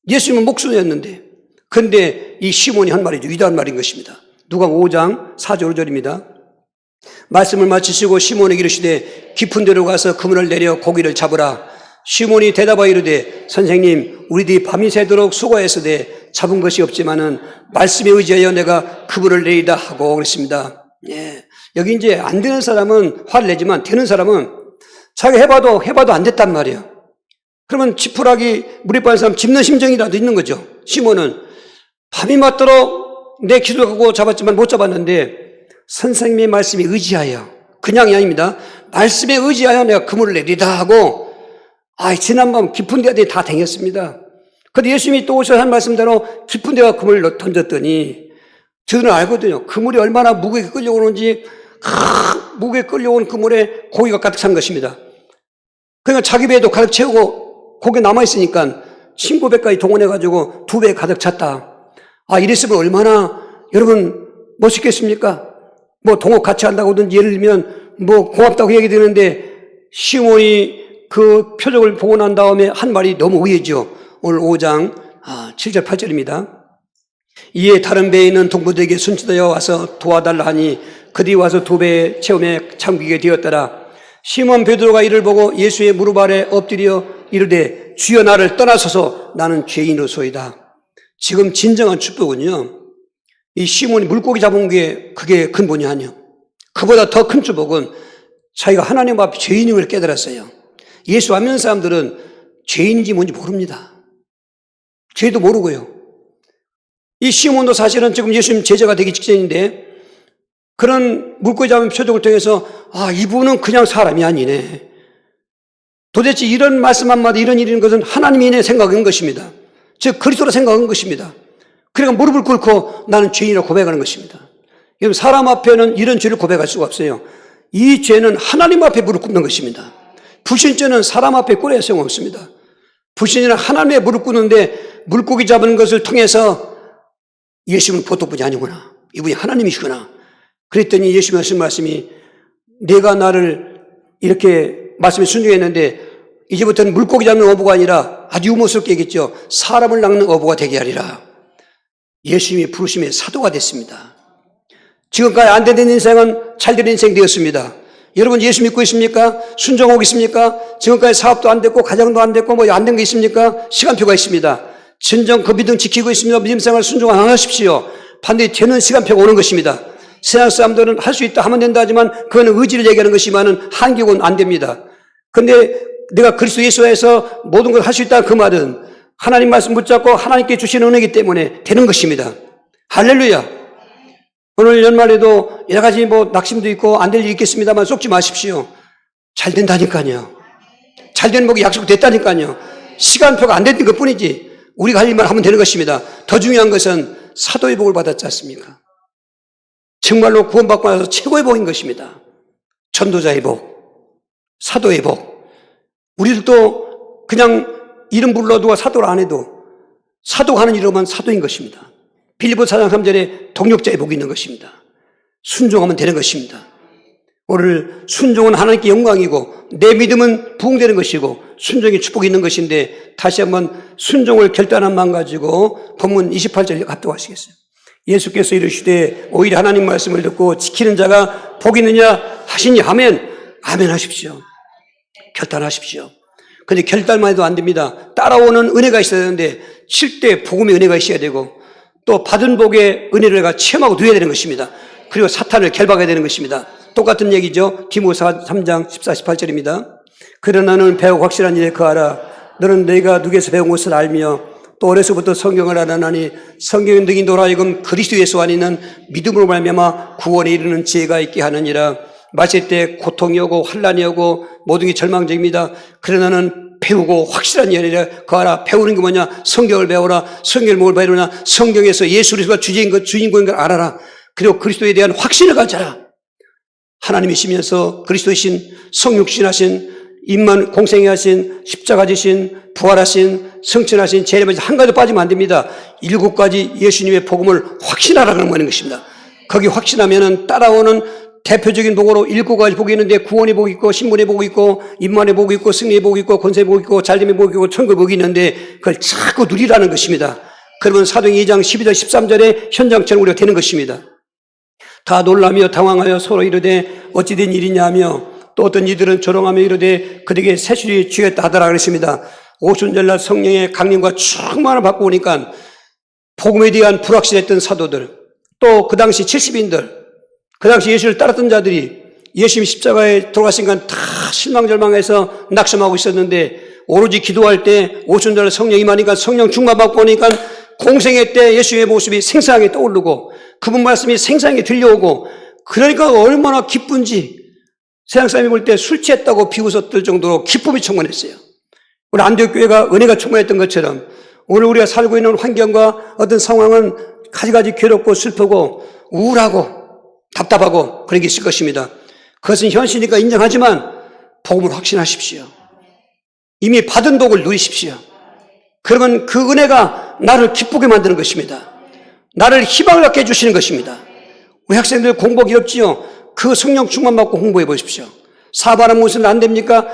S1: 예수님은 목숨이었는데 그런데 이 시몬이 한 말이죠. 위대한 말인 것입니다. 누가복음 5장 4절 5절입니다. 말씀을 마치시고 시몬에게 이르시되 깊은 데로 가서 그물을 내려 고기를 잡으라. 시몬이 대답하여 이르되 선생님 우리들이 밤이 새도록 수고했으되 잡은 것이 없지만은 말씀에 의지하여 내가 그물을 내리다 하고 그랬습니다. 예. 여기 이제 안 되는 사람은 화를 내지만 되는 사람은 자기가 해봐도 안 됐단 말이에요. 그러면 지푸라기 물에 빠진 사람 짚는 심정이라도 있는 거죠. 시몬은 밤이 맞도록 내 기도하고 잡았지만 못 잡았는데 선생님의 말씀에 의지하여 그냥이 아닙니다. 말씀에 의지하여 내가 그물을 내리다 하고 지난밤 깊은 데가 다 댕겼습니다. 그런데 예수님이 또 오셔서 한 말씀대로 깊은 데가 그물을 던졌더니 저들은 알거든요. 그물이 얼마나 무게가 끌려오는지 무게가 끌려온 그물에 고기가 가득 찬 것입니다. 그러니까 자기 배에도 가득 채우고 고기 남아있으니까 친구 배까지 동원해가지고 2배 가득 찼다. 이랬으면 얼마나 여러분 멋있겠습니까? 뭐 동업 같이 한다고든지 예를 들면 뭐 고맙다고 얘기 드는데 시몬이 그 표적을 보고 난 다음에 한 말이 너무 의외죠. 오늘 5장 7절 8절입니다. 이에 다른 배에 있는 동무들에게 순치되어 와서 도와달라 하니 그들이 와서 2배 채움에 잠기게 되었더라. 시몬 베드로가 이를 보고 예수의 무릎 아래 엎드려 이르되 주여 나를 떠나소서 나는 죄인으로소이다. 지금 진정한 축복은요, 이 시몬이 물고기 잡은 게 그게 근본이 아니요. 그보다 더 큰 축복은 자기가 하나님 앞에 죄인임을 깨달았어요. 예수 안 믿는 사람들은 죄인인지 뭔지 모릅니다. 죄도 모르고요. 이 시몬도 사실은 지금 예수님 제자가 되기 직전인데 그런 물고기 잡은 표적을 통해서 이분은 그냥 사람이 아니네. 도대체 이런 말씀 한마디 이런 일인 것은 하나님이 생각한 것입니다. 즉 그리스도로 생각한 것입니다. 그러니까 무릎을 꿇고 나는 죄인이라고 고백하는 것입니다. 여러분 사람 앞에는 이런 죄를 고백할 수가 없어요. 이 죄는 하나님 앞에 무릎 꿇는 것입니다. 불신죄는 사람 앞에 꿇어야 소용없습니다. 불신죄는 하나님의 무릎 꿇는데 물고기 잡은 것을 통해서 예수님은 보통 분이 아니구나. 이분이 하나님이시구나. 그랬더니 예수님 하신 말씀이 내가 나를 이렇게 말씀에 순종했는데 이제부터는 물고기 잡는 어부가 아니라 아주 유머스럽게 얘기했죠. 사람을 낚는 어부가 되게 하리라. 예수님이 부르심에 사도가 됐습니다. 지금까지 안 되는 인생은 잘 되는 인생 되었습니다. 여러분 예수 믿고 있습니까? 순종하고 있습니까? 지금까지 사업도 안 됐고 가정도 안 됐고 안 된 게 있습니까? 시간표가 있습니다. 진정 그 믿음 지키고 있습니다. 믿음 생활 순종하십시오. 반드시 되는 시간표가 오는 것입니다. 세상 사람들은 할 수 있다 하면 된다 하지만 그거는 의지를 얘기하는 것이지만 한국은 안 됩니다. 근데 내가 그리스도 예수에서 모든 걸 할 수 있다 그 말은 하나님 말씀 붙잡고 하나님께 주시는 은혜이기 때문에 되는 것입니다. 할렐루야. 오늘 연말에도 여러 가지 낙심도 있고 안 될 일이 있겠습니다만 속지 마십시오. 잘 된다니까요. 잘 되는 복이 약속됐다니까요. 시간표가 안 되는 것 뿐이지 우리가 할 일만 하면 되는 것입니다. 더 중요한 것은 사도의 복을 받았지 않습니까? 정말로 구원받고 나서 최고의 복인 것입니다. 전도자의 복, 사도의 복. 우리들도 그냥 이름 불러 누가 사도를 안 해도 사도가 하는 일로만 사도인 것입니다. 빌립보서 4장 3절에 동력자의 복이 있는 것입니다. 순종하면 되는 것입니다. 오늘 순종은 하나님께 영광이고 내 믿음은 부흥되는 것이고 순종의 축복이 있는 것인데 다시 한번 순종을 결단한 마음 가지고 본문 28절 합독하시겠어요? 예수께서 이르시되 오히려 하나님 말씀을 듣고 지키는 자가 복이 있느냐 하시니 아멘. 아멘 하십시오. 결단하십시오. 그런데 결단만 해도 안 됩니다. 따라오는 은혜가 있어야 되는데 칠 때 복음의 은혜가 있어야 되고 또 받은 복의 은혜를 내가 체험하고 누려야 되는 것입니다. 그리고 사탄을 결박해야 되는 것입니다. 똑같은 얘기죠. 디모데서 3장 14, 18절입니다. 그러나 너는 배우고 확실한 일에 거하라. 너는 내가 누구에서 배운 것을 알며 또 어려서부터 성경을 알아나니 성경은 너희 도라이금 그리스도 예수 안에 있는 믿음으로 말미암아 구원에 이르는 지혜가 있게 하느니라. 마실 때 고통이 오고 환난이 오고 모든 게 절망적입니다. 그러나 너는 배우고 확실한 일에 거하라. 배우는 게 뭐냐? 성경을 배워라. 성경을 뭘 배우냐? 성경에서 예수 그리스도가 주인공인 걸 알아라. 그리고 그리스도에 대한 확신을 가져라. 하나님이시면서 그리스도이신 성육신하신 임만 공생이 하신 십자가 지신 부활하신 성천하신 재림하신 한 가지도 빠지면 안 됩니다. 7가지 예수님의 복음을 확신하라는 것입니다. 거기 확신하면은 따라오는 대표적인 복으로 7가지 복이 있는데 구원의 복이 있고 신분의 복이 있고 임만의 복이 있고 승리의 복이 있고 권세의 복이 있고 잘됨의 복이 있고 천국의 복이 있는데 그걸 자꾸 누리라는 것입니다. 그러면 사도행 2장 12절 13절에 현장처럼 우리가 되는 것입니다. 다 놀라며 당황하여 서로 이르되 어찌 된 일이냐 하며 또 어떤 이들은 조롱하며 이르되 그들에게 세술이 쥐었다 하더라 그랬습니다. 오순절날 성령의 강림과 충만을 받고 오니까 복음에 대한 불확실했던 사도들 또 그 당시 70인들 그 당시 예수를 따랐던 자들이 예수님 십자가에 돌아가신 건 다 실망절망해서 낙심하고 있었는데 오로지 기도할 때 오순절 성령 임하니까 성령 충만 받고 오니까 공생애 때 예수의 모습이 생생하게 떠오르고 그분 말씀이 생생하게 들려오고 그러니까 얼마나 기쁜지 세상 사람이 볼 때 술 취했다고 비웃었을 정도로 기쁨이 충만했어요. 우리 안디옥 교회가 은혜가 충만했던 것처럼 오늘 우리가 살고 있는 환경과 어떤 상황은 가지가지 괴롭고 슬프고 우울하고 답답하고 그런 게 있을 것입니다. 그것은 현실이니까 인정하지만 복음을 확신하십시오. 이미 받은 복을 누리십시오. 그러면 그 은혜가 나를 기쁘게 만드는 것입니다. 나를 희망을 갖게 해주시는 것입니다. 우리 학생들 공부하기 어렵지요. 그 성령 충만 받고 공부해 보십시오. 사업하는 것은 안 됩니까?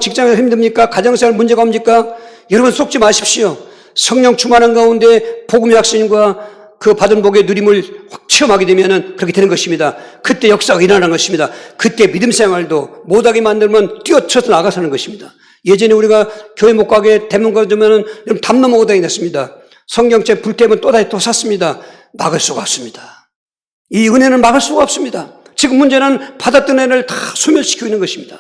S1: 직장에서 힘듭니까? 가정생활 문제가 옵니까? 여러분 속지 마십시오. 성령 충만한 가운데 복음의 확신과 그 받은 복의 누림을 확 체험하게 되면은 그렇게 되는 것입니다. 그때 역사가 일어나는 것입니다. 그때 믿음 생활도 못하게 만들면 뛰어쳐서 나가서는 것입니다. 예전에 우리가 교회 못 가게 대문 가주면은 담 넘어고 다녔습니다. 성경책 불태우면 또다시 또 샀습니다. 막을 수가 없습니다. 이 은혜는 막을 수가 없습니다. 지금 문제는 받았던 은혜를 다 소멸시키고 있는 것입니다.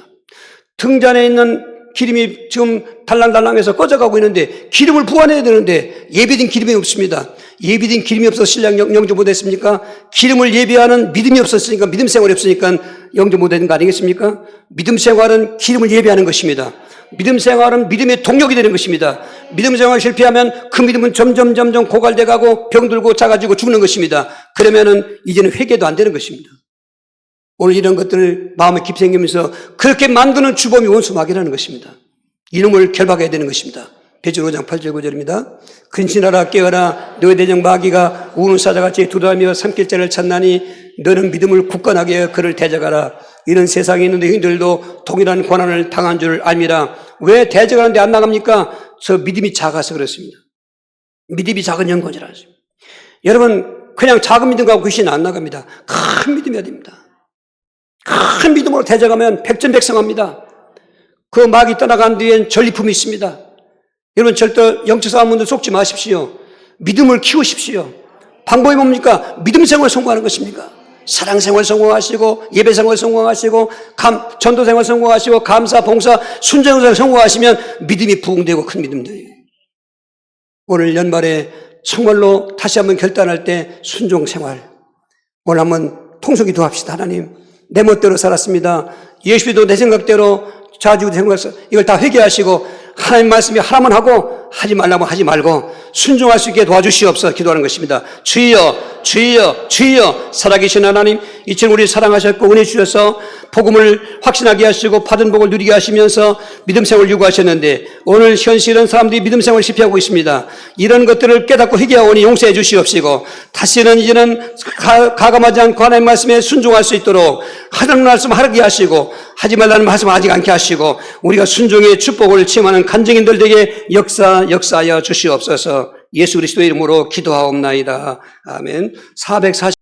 S1: 등잔에 있는 기름이 지금 달랑달랑해서 꺼져가고 있는데 기름을 부어내야 되는데 예비된 기름이 없습니다. 예비된 기름이 없어서 신랑 영접 못했습니까? 기름을 예비하는 믿음이 없었으니까, 믿음 생활이 없으니까 영접 못했는 거 아니겠습니까? 믿음 생활은 기름을 예비하는 것입니다. 믿음 생활은 믿음의 동력이 되는 것입니다. 믿음 생활 실패하면 그 믿음은 점점 고갈돼 가고 병들고 작아지고 죽는 것입니다. 그러면은 이제는 회개도 안 되는 것입니다. 오늘 이런 것들을 마음에 깊이 생기면서 그렇게 만드는 주범이 원수 마귀라는 것입니다. 이놈을 결박해야 되는 것입니다. 베드로 5장 8절 9절입니다. 근신하라 깨어라 너의 대적 마귀가 우는 사자같이 두드러며 삼킬 자를 찾나니 너는 믿음을 굳건하게 하여 그를 대적하라. 이런 세상에 있는 너희들도 동일한 고난을 당한 줄 알미라. 왜 대적하는데 안 나갑니까? 저 믿음이 작아서 그렇습니다. 믿음이 작은 영혼이라. 여러분 그냥 작은 믿음 갖고 귀신 안 나갑니다. 큰 믿음이어야 됩니다. 큰 믿음으로 대적하면 백전백승합니다. 그 마귀 떠나간 뒤엔 전리품이 있습니다. 여러분 절대 영적 싸움문들 속지 마십시오. 믿음을 키우십시오. 방법이 뭡니까? 믿음 생활 성공하는 것입니까? 사랑 생활 성공하시고 예배 생활 성공하시고 전도 생활 성공하시고 감사 봉사 순종 생활 성공하시면 믿음이 부흥되고 큰 믿음 돼요. 오늘 연말에 정말로 다시 한번 결단할 때 순종 생활 오늘 한번 통속기도 합시다. 하나님 내 멋대로 살았습니다. 예수도 내 생각대로 자주 생각해서 이걸 다 회개하시고 하나님 말씀이 하라면 하고 하지 말라면 하지 말고 순종할 수 있게 도와주시옵소서 기도하는 것입니다. 주여 주여 주여 살아계신 하나님 이처럼 우리 사랑하셨고 은혜 주셔서 복음을 확신하게 하시고 받은 복을 누리게 하시면서 믿음 생활을 요구하셨는데 오늘 현실은 사람들이 믿음 생활을 실패하고 있습니다. 이런 것들을 깨닫고 회개하오니 용서해 주시옵시고 다시는 이제는 가감하지 않고 하나님 말씀에 순종할 수 있도록 하나님 말씀 하게 하시고 하지 말라는 말씀 하지 않게 하시고 우리가 순종의 축복을 체험하는 간증인들 되게 역사하여 주시옵소서. 예수 그리스도의 이름으로 기도하옵나이다. 아멘. 440